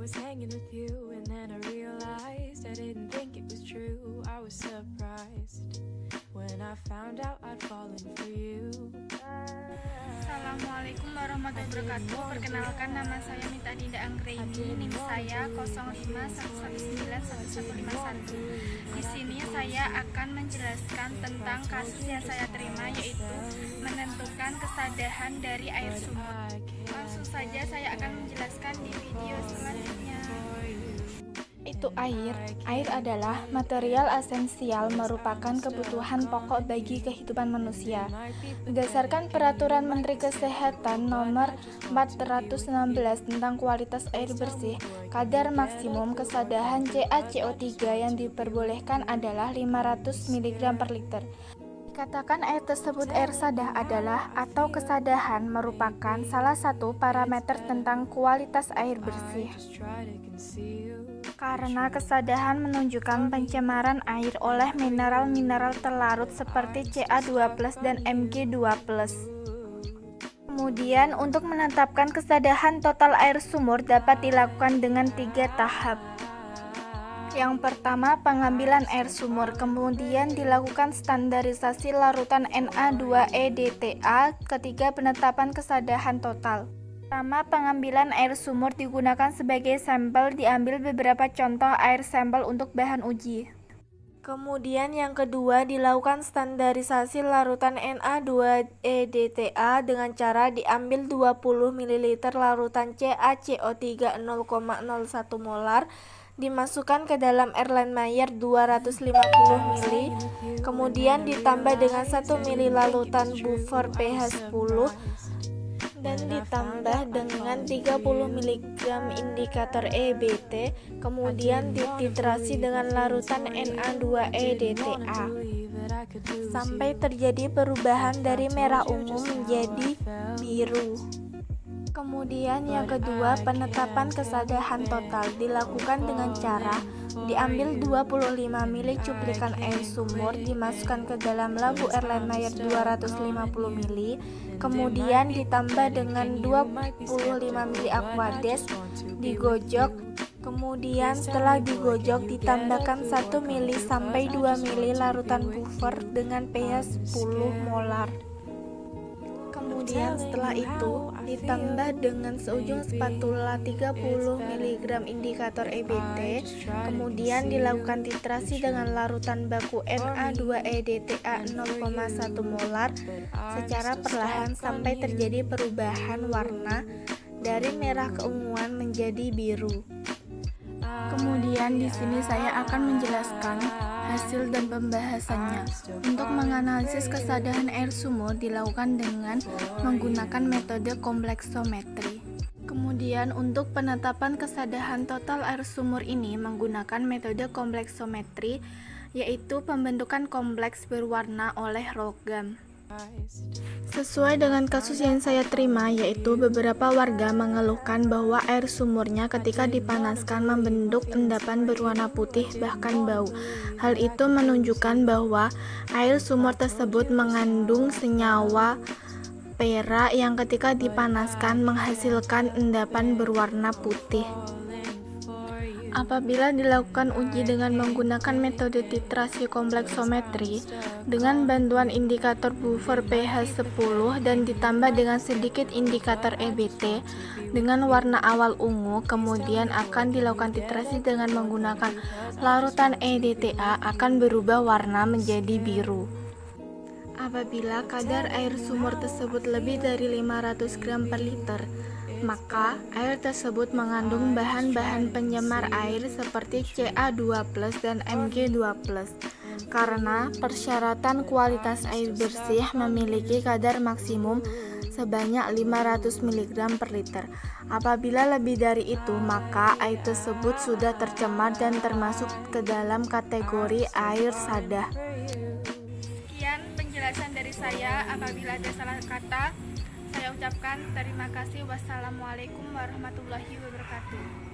was hanging with you, and then I realized I didn't think it was true. I was surprised when I found out I'd fallen for you. Assalamualaikum warahmatullahi wabarakatuh. Perkenalkan, nama saya Mita Dinda Anggraini, NIM saya 0511911151. Di sini saya akan menjelaskan tentang kasus yang saya terima, yaitu menentukan kesadahan dari air sumur. Langsung saja saya akan menjelaskan di video selanjutnya. Itu air. Air adalah material esensial, merupakan kebutuhan pokok bagi kehidupan manusia. Berdasarkan Peraturan Menteri Kesehatan Nomor 416 tentang kualitas air bersih, kadar maksimum kesadahan CaCO3 yang diperbolehkan adalah 500 mg per liter. Dikatakan air tersebut air sadah adalah atau kesadahan merupakan salah satu parameter tentang kualitas air bersih. Karena kesadahan menunjukkan pencemaran air oleh mineral-mineral terlarut seperti Ca2+ dan Mg2+. Kemudian untuk menetapkan kesadahan total air sumur dapat dilakukan dengan 3 tahap. Yang pertama, pengambilan air sumur, kemudian dilakukan standarisasi larutan Na2EDTA, ketiga penetapan kesadahan total. Pertama, pengambilan air sumur digunakan sebagai sampel, diambil beberapa contoh air sampel untuk bahan uji. Kemudian yang kedua, dilakukan standarisasi larutan Na2EDTA dengan cara diambil 20 ml larutan CaCO3 0,01 molar, dimasukkan ke dalam Erlenmeyer 250 ml, kemudian ditambah dengan 1 ml larutan buffer pH 10 dan ditambah dengan 30 mg indikator EBT, kemudian dititrasi dengan larutan Na2EDTA sampai terjadi perubahan dari merah ungu menjadi biru. Kemudian yang kedua, penetapan kesadahan total dilakukan dengan cara diambil 25 ml cuplikan air sumur, dimasukkan ke dalam lampu Erlenmeyer 250 ml, kemudian ditambah dengan 25 ml Aquades, digojok, kemudian setelah digojok ditambahkan 1 ml sampai 2 ml larutan buffer dengan pH 10 molar. Kemudian setelah itu ditambah dengan seujung spatula 30 mg indikator EBT, kemudian dilakukan titrasi dengan larutan baku Na2EDTA 0,1 molar secara perlahan sampai terjadi perubahan warna dari merah keunguan menjadi biru. Kemudian di sini saya akan menjelaskan hasil dan pembahasannya. Untuk menganalisis kesadahan air sumur dilakukan dengan menggunakan metode kompleksometri. Kemudian untuk penetapan kesadahan total air sumur ini menggunakan metode kompleksometri, yaitu pembentukan kompleks berwarna oleh logam. Sesuai dengan kasus yang saya terima, yaitu beberapa warga mengeluhkan bahwa air sumurnya ketika dipanaskan membentuk endapan berwarna putih bahkan bau. Hal itu menunjukkan bahwa air sumur tersebut mengandung senyawa perak yang ketika dipanaskan menghasilkan endapan berwarna putih. Apabila dilakukan uji dengan menggunakan metode titrasi kompleksometri dengan bantuan indikator buffer pH 10 dan ditambah dengan sedikit indikator EBT dengan warna awal ungu, kemudian akan dilakukan titrasi dengan menggunakan larutan EDTA, akan berubah warna menjadi biru. Apabila kadar air sumur tersebut lebih dari 500 gram per liter, maka air tersebut mengandung bahan-bahan penyemar air seperti Ca2+ dan Mg2+. Karena persyaratan kualitas air bersih memiliki kadar maksimum sebanyak 500 mg per liter. Apabila lebih dari itu, maka air tersebut sudah tercemar dan termasuk ke dalam kategori air sadah. Sekian penjelasan dari saya. Apabila ada salah kata, saya ucapkan terima kasih. Wassalamualaikum warahmatullahi wabarakatuh.